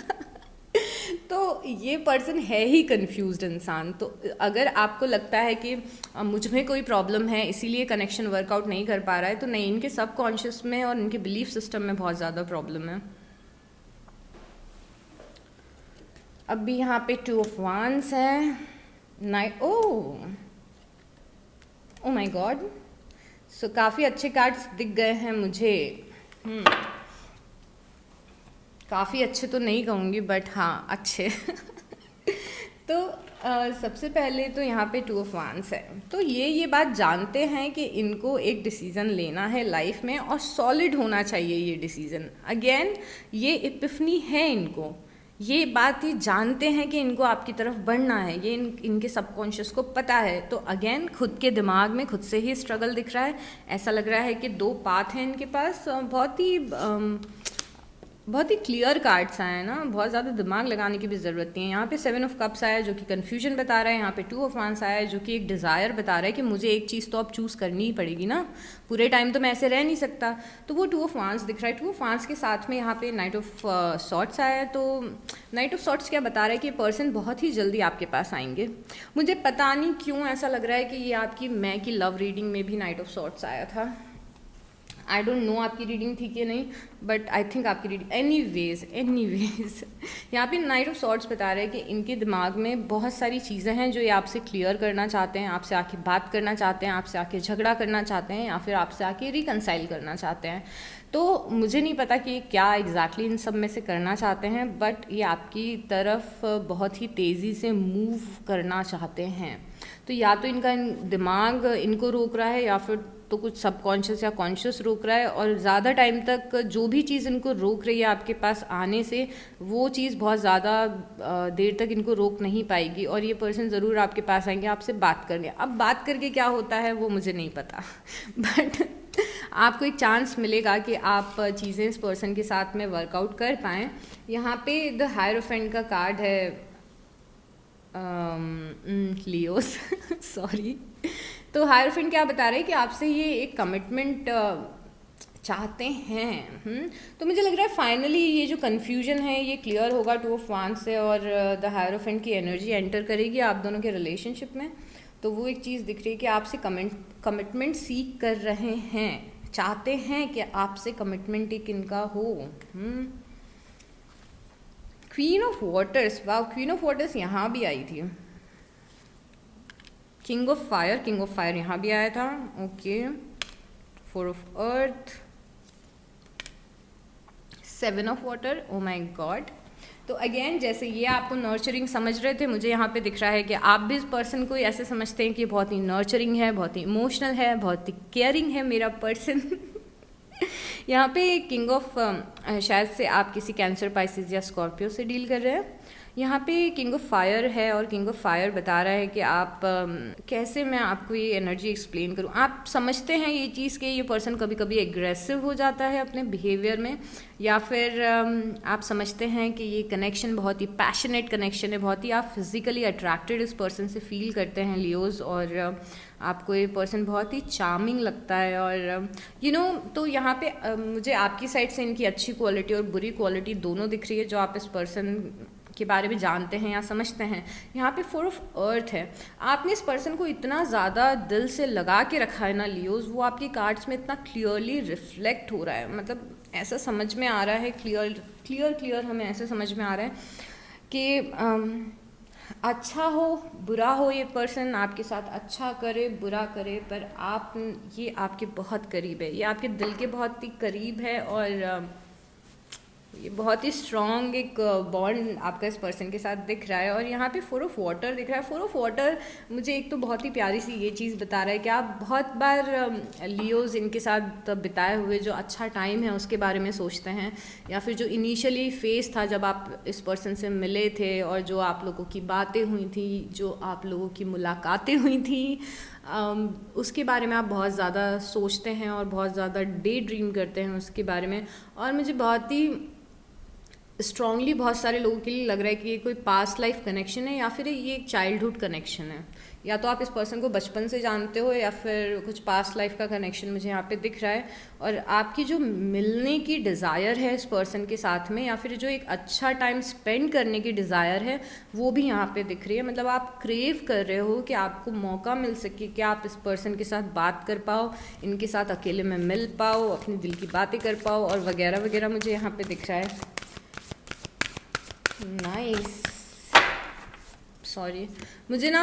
तो ये पर्सन है ही कंफ्यूज्ड इंसान। तो अगर आपको लगता है कि मुझ में कोई प्रॉब्लम है इसीलिए कनेक्शन वर्कआउट नहीं कर पा रहा है, तो नहीं, इनके सब कॉन्शियस में और इनके बिलीफ सिस्टम में बहुत ज़्यादा प्रॉब्लम है। अब भी यहाँ पे 2 of Wands है, ओ माय गॉड, सो काफ़ी अच्छे कार्ड्स दिख गए हैं मुझे। काफ़ी अच्छे तो नहीं कहूँगी बट हाँ अच्छे तो सबसे पहले तो यहाँ पे 2 of Wands है। तो ये बात जानते हैं कि इनको एक डिसीज़न लेना है लाइफ में और सॉलिड होना चाहिए ये डिसीज़न। अगेन ये एपिफनी है इनको, ये बात ये जानते हैं कि इनको आपकी तरफ बढ़ना है, ये इनके सबकॉन्शियस को पता है। तो अगेन खुद के दिमाग में खुद से ही स्ट्रगल दिख रहा है। ऐसा लग रहा है कि 2 पाथ हैं इनके पास। बहुत ही क्लियर कार्ड्स आए हैं ना, बहुत ज़्यादा दिमाग लगाने की भी ज़रूरत नहीं है। यहाँ पे 7 of Cups आया है जो कि कन्फ्यूजन बता रहा है, यहाँ पे 2 of Wands आया है जो कि एक डिज़ायर बता रहा है कि मुझे एक चीज़ तो अब चूज़ करनी ही पड़ेगी ना, पूरे टाइम तो मैं ऐसे रह नहीं सकता। तो वो 2 of Wands दिख रहा है। 2 of Wands के साथ में यहाँ पे Knight of Swords आया है। तो Knight of Swords क्या बता रहा है कि पर्सन बहुत ही जल्दी आपके पास आएंगे। मुझे पता नहीं क्यों ऐसा लग रहा है कि ये आपकी मैं की लव रीडिंग में भी Knight of Swords आया था। आई डोंट नो आपकी रीडिंग थी कि नहीं, बट आई थिंक आपकी रीडिंग एनीवेज यहाँ पे नाइट ऑफ सॉर्ड्स बता रहे हैं कि इनके दिमाग में बहुत सारी चीज़ें हैं जो ये आपसे क्लियर करना चाहते हैं, आपसे आके बात करना चाहते हैं, आपसे आके झगड़ा करना चाहते हैं या फिर आपसे आके रिकनसाइल करना चाहते हैं। तो मुझे नहीं पता कि क्या एग्जैक्टली इन सब में से करना चाहते हैं, बट ये आपकी तरफ बहुत ही तेज़ी से मूव करना चाहते हैं। तो या तो इनका दिमाग इनको रोक रहा है या फिर तो कुछ सबकॉन्शियस या कॉन्शियस रोक रहा है, और ज़्यादा टाइम तक जो भी चीज़ इनको रोक रही है आपके पास आने से, वो चीज़ बहुत ज़्यादा देर तक इनको रोक नहीं पाएगी और ये पर्सन ज़रूर आपके पास आएंगे आपसे बात करने। अब बात करके क्या होता है वो मुझे नहीं पता बट आपको एक चांस मिलेगा कि आप चीज़ें इस पर्सन के साथ में वर्कआउट कर पाएँ। यहाँ पे द हायरोफेंट का कार्ड है, लियोस सॉरी। तो हायरोफेंट क्या बता रहे हैं कि आपसे ये एक कमिटमेंट चाहते हैं। तो मुझे लग रहा है फाइनली ये जो कन्फ्यूजन है ये क्लियर होगा 2 of Wands से, और द हायरोफेंट की एनर्जी एंटर करेगी आप दोनों के रिलेशनशिप में। तो वो एक चीज़ दिख रही है कि आपसे कमिटमेंट सीख कर रहे हैं, चाहते हैं कि आपसे कमिटमेंट एक इनका हो। क्वीन ऑफ वाटर्स, वाह, क्वीन ऑफ वाटर्स यहाँ भी आई थी। किंग ऑफ फायर यहाँ भी आया था। Okay, 4 of earth, 7 of water. Oh my God. तो अगेन जैसे ये आपको नर्चरिंग समझ रहे थे, मुझे यहाँ पे दिख रहा है कि आप भी इस पर्सन को ऐसे समझते हैं कि बहुत ही नर्चरिंग है, बहुत ही इमोशनल है, बहुत ही केयरिंग है मेरा पर्सन। यहाँ पे किंग ऑफ शायद से आप किसी कैंसर, पाइसिस या स्कॉर्पियो से डील कर रहे हैं। यहाँ पे किंग ऑफ फायर है और किंग ऑफ फायर बता रहा है कि आप कैसे मैं आपको ये एनर्जी एक्सप्लेन करूँ। आप समझते हैं ये चीज़ कि ये पर्सन कभी कभी एग्रेसिव हो जाता है अपने बिहेवियर में, या फिर आप समझते हैं कि ये कनेक्शन बहुत ही पैशनेट कनेक्शन है, बहुत ही आप फिजिकली अट्रैक्टेड इस पर्सन से फील करते हैं लियोज, और आपको ये पर्सन बहुत ही चार्मिंग लगता है। और तो यहाँ पे मुझे आपकी साइड से इनकी अच्छी क्वालिटी और बुरी क्वालिटी दोनों दिख रही है जो आप इस पर्सन के बारे में जानते हैं या समझते हैं। यहाँ पे 4 ऑफ अर्थ है। आपने इस पर्सन को इतना ज़्यादा दिल से लगा के रखा है ना लियोज, वो आपकी कार्ड्स में इतना क्लियरली रिफ्लेक्ट हो रहा है। मतलब ऐसा समझ में आ रहा है, क्लियर हमें ऐसे समझ में आ रहा है कि अच्छा हो बुरा हो, ये पर्सन आपके साथ अच्छा करे बुरा करे, पर ये आपके बहुत करीब है, ये आपके दिल के बहुत ही करीब है, और ये बहुत ही स्ट्रॉन्ग एक बॉन्ड आपका इस पर्सन के साथ दिख रहा है। और यहाँ पे 4 ऑफ वाटर दिख रहा है। 4 ऑफ वाटर मुझे एक तो बहुत ही प्यारी सी ये चीज़ बता रहा है कि आप बहुत बार लियोज इनके साथ बिताए हुए जो अच्छा टाइम है उसके बारे में सोचते हैं, या फिर जो इनिशियली फेस था जब आप इस पर्सन से मिले थे और जो आप लोगों की बातें हुई थी, जो आप लोगों की मुलाकातें हुई थी, उसके बारे में आप बहुत ज़्यादा सोचते हैं और बहुत ज़्यादा डे ड्रीम करते हैं उसके बारे में। और मुझे बहुत ही स्ट्रॉन्गली बहुत सारे लोगों के लिए लग रहा है कि ये कोई पास्ट लाइफ कनेक्शन है, या फिर ये एक चाइल्डहुड कनेक्शन है। या तो आप इस पर्सन को बचपन से जानते हो, या फिर कुछ पास्ट लाइफ का कनेक्शन मुझे यहाँ पे दिख रहा है। और आपकी जो मिलने की डिज़ायर है इस पर्सन के साथ में, या फिर जो एक अच्छा टाइम स्पेंड करने की डिज़ायर है, वो भी यहाँ पे दिख रही है। मतलब आप क्रेव कर रहे हो कि आपको मौका मिल सके कि आप इस पर्सन के साथ बात कर पाओ, इनके साथ अकेले में मिल पाओ, अपने दिल की बातें कर पाओ, और वगैरह वगैरह मुझे यहाँ पे दिख रहा है। नाइस। सॉरी, मुझे ना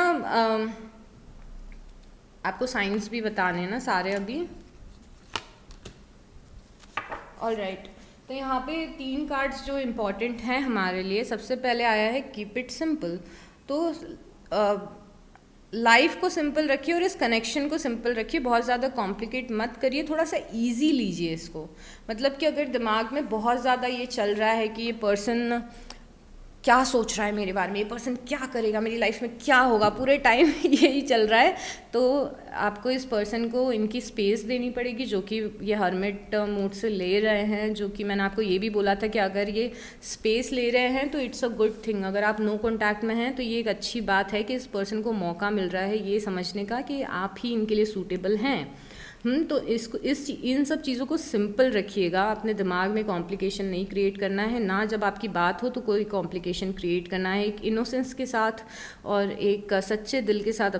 आपको साइंस भी बताने हैं ना सारे अभी। ऑलराइट, तो यहाँ पे 3 कार्ड्स जो इम्पोर्टेंट हैं हमारे लिए। सबसे पहले आया है कीप इट सिंपल। तो लाइफ को सिंपल रखिए और इस कनेक्शन को सिंपल रखिए, बहुत ज़्यादा कॉम्प्लिकेट मत करिए, थोड़ा सा इजी लीजिए इसको। मतलब कि अगर दिमाग में बहुत ज़्यादा ये चल रहा है कि ये पर्सन क्या सोच रहा है मेरे बारे में, ये पर्सन क्या करेगा, मेरी लाइफ में क्या होगा, पूरे टाइम यही चल रहा है, तो आपको इस पर्सन को इनकी स्पेस देनी पड़ेगी, जो कि ये हर्मिट मूड से ले रहे हैं। जो कि मैंने आपको ये भी बोला था कि अगर ये स्पेस ले रहे हैं तो इट्स अ गुड थिंग। अगर आप नो कॉन्टैक्ट में हैं तो ये एक अच्छी बात है कि इस पर्सन को मौका मिल रहा है ये समझने का कि आप ही इनके लिए सूटेबल हैं। तो इन सब चीज़ों को सिंपल रखिएगा। अपने दिमाग में कॉम्प्लिकेशन नहीं क्रिएट करना है, ना जब आपकी बात हो तो कोई कॉम्प्लिकेशन क्रिएट करना है। एक इनोसेंस के साथ और एक सच्चे दिल के साथ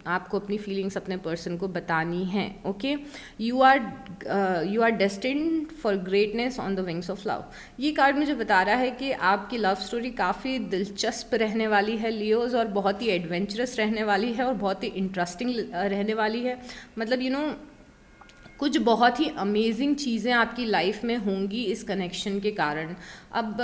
आपको अपनी फीलिंग्स अपने पर्सन को बतानी है। Okay, you are destined for greatness on the wings of love. ये कार्ड मुझे बता रहा है कि आपकी लव स्टोरी काफ़ी दिलचस्प रहने वाली है लियोज, और बहुत ही एडवेंचरस रहने वाली है और बहुत ही इंटरेस्टिंग रहने वाली है। मतलब कुछ बहुत ही अमेजिंग चीज़ें आपकी लाइफ में होंगी इस कनेक्शन के कारण। अब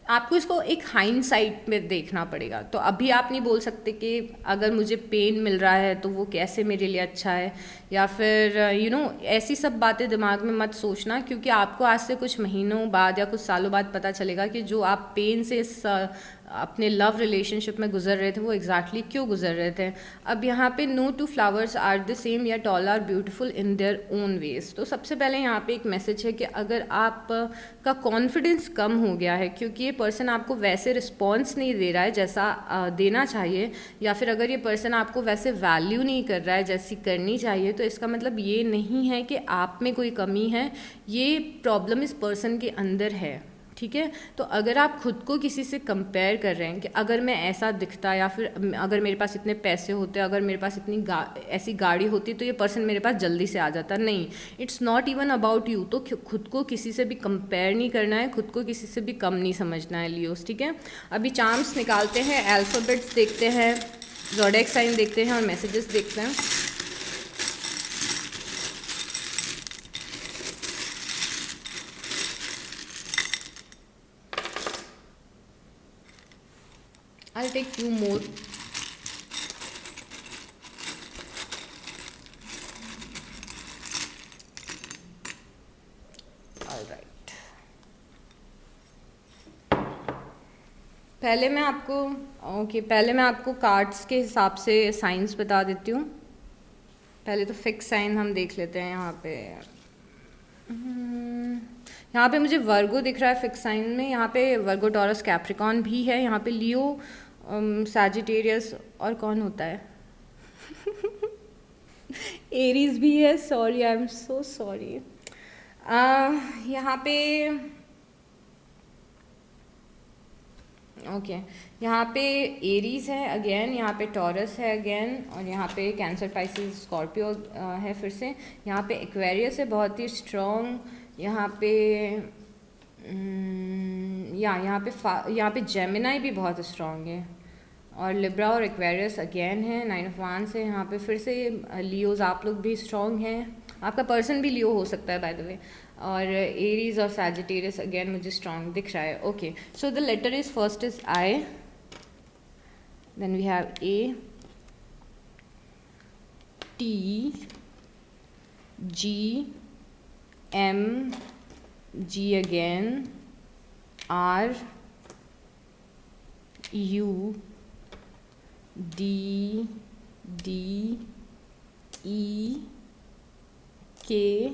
आपको इसको एक हाइंडसाइट में देखना पड़ेगा। तो अभी आप नहीं बोल सकते कि अगर मुझे पेन मिल रहा है तो वो कैसे मेरे लिए अच्छा है, या फिर ऐसी सब बातें दिमाग में मत सोचना, क्योंकि आपको आज से कुछ महीनों बाद या कुछ सालों बाद पता चलेगा कि जो आप पेन से अपने लव रिलेशनशिप में गुजर रहे थे वो एग्जैक्टली क्यों गुजर रहे थे। अब यहाँ पे no 2 flowers are the same या all are beautiful in their own ways. तो सबसे पहले यहाँ पे एक मैसेज है कि अगर आप का कॉन्फिडेंस कम हो गया है क्योंकि ये पर्सन आपको वैसे रिस्पॉन्स नहीं दे रहा है जैसा देना चाहिए, या फिर अगर ये पर्सन आपको वैसे वैल्यू नहीं कर रहा है जैसी करनी चाहिए, तो इसका मतलब ये नहीं है कि आप में कोई कमी है, ये प्रॉब्लम इस पर्सन के अंदर है। ठीक है, तो अगर आप खुद को किसी से कंपेयर कर रहे हैं कि अगर मैं ऐसा दिखता, या फिर अगर मेरे पास इतने पैसे होते, अगर मेरे पास इतनी ऐसी गाड़ी होती तो ये पर्सन मेरे पास जल्दी से आ जाता, नहीं, it's not even about you. तो खुद को किसी से भी कंपेयर नहीं करना है, खुद को किसी से भी कम नहीं समझना है लियोस। ठीक है, अभी चार्म्स निकालते हैं, अल्फ़ाबेट्स देखते हैं। ज़ोडिएक साइन देखते हैं और मैसेजेस देखते हैं। I'll take few more. All right. पहले मैं आपको कार्ड्स के हिसाब से साइंस बता देती हूँ। पहले तो फिक्स साइन हम देख लेते हैं। यहाँ पे मुझे वर्गो दिख रहा है फिक्स साइन में। यहाँ पे वर्गो, टॉरस, कैप्रिकॉन भी है। यहाँ पे लियो, सैजिटेरियस और कौन होता है एरीज भी है। Sorry, I am so sorry. यहाँ पे यहाँ पे एरीज है अगेन, यहाँ पे टॉरस है अगेन, और यहाँ पे कैंसर, पाइसेस, स्कॉर्पियो है फिर से। यहाँ पे एक्वेरियस है बहुत ही स्ट्रॉन्ग। यहाँ पे यहाँ पे जेमिनाई भी बहुत स्ट्रॉन्ग है, और लिब्रा और एक्वेरियस अगेन है। 9 ऑफ वांड्स है। यहाँ पे फिर से लियोज आप लोग भी स्ट्रॉन्ग हैं। आपका पर्सन भी लियो हो सकता है बाय द वे। और एरीज और सैजिटेरियस अगेन मुझे स्ट्रॉन्ग दिख रहा है। Okay, so the letter is first is I, then we have A, T, G, M, G again, R, U, D, D, E, K,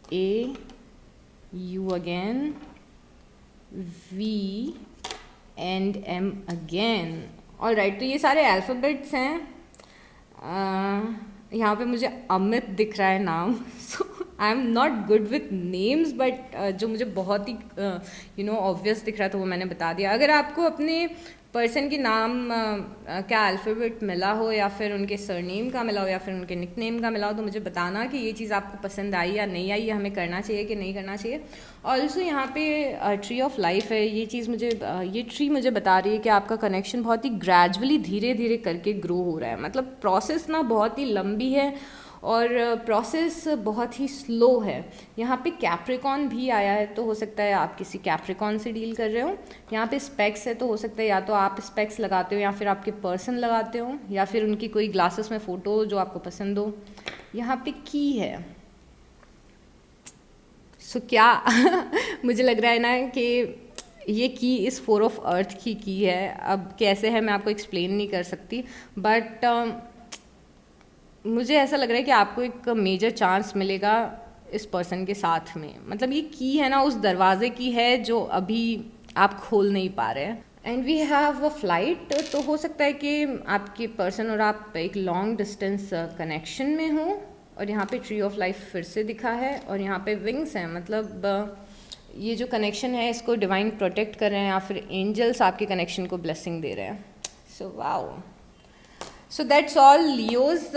A, U again, V and M again. Alright, तो ये सारे alphabets हैं। यहाँ पे मुझे अमित दिख रहा है नाम। So I am not good with names, but जो मुझे बहुत ही ऑब्वियस दिख रहा था वो मैंने बता दिया। अगर आपको अपने पर्सन के नाम क्या अल्फ़ाबेट मिला हो, या फिर उनके सरनेम का मिला हो, या फिर उनके निकनेम का मिला हो, तो मुझे बताना कि ये चीज़ आपको पसंद आई या नहीं आई, या हमें करना चाहिए कि नहीं करना चाहिए। ऑल्सो यहाँ पे ट्री ऑफ लाइफ है। ये ट्री मुझे बता रही है कि आपका कनेक्शन बहुत ही ग्रेजुअली, धीरे धीरे करके ग्रो हो रहा है। मतलब प्रोसेस ना बहुत ही लंबी है और प्रोसेस बहुत ही स्लो है। यहाँ पे कैप्रिकॉन भी आया है, तो हो सकता है आप किसी कैप्रिकॉन से डील कर रहे हो। यहाँ पे स्पेक्स है, तो हो सकता है या तो आप स्पेक्स लगाते हो, या फिर आपके पर्सन लगाते हो, या फिर उनकी कोई ग्लासेस में फ़ोटो जो आपको पसंद हो। यहाँ पे की है। सो क्या मुझे लग रहा है ना कि ये की इस 4 ऑफ अर्थ की है। अब कैसे है मैं आपको एक्सप्लेन नहीं कर सकती, बट मुझे ऐसा लग रहा है कि आपको एक मेजर चांस मिलेगा इस पर्सन के साथ में। मतलब ये की है ना उस दरवाजे की है जो अभी आप खोल नहीं पा रहे हैं। And we have a flight, तो हो सकता है कि आपके पर्सन और आप एक लॉन्ग डिस्टेंस कनेक्शन में हो। और यहाँ पे ट्री ऑफ लाइफ फिर से दिखा है, और यहाँ पे विंग्स हैं। मतलब ये जो कनेक्शन है इसको डिवाइन प्रोटेक्ट कर रहे हैं, या फिर एंजल्स आपके कनेक्शन को ब्लेसिंग दे रहे हैं। So wow, so that's all Leos.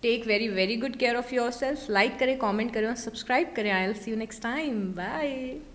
Take very very good care of yourself. Like करें, comment करें और subscribe करें. I'll see you next time. Bye.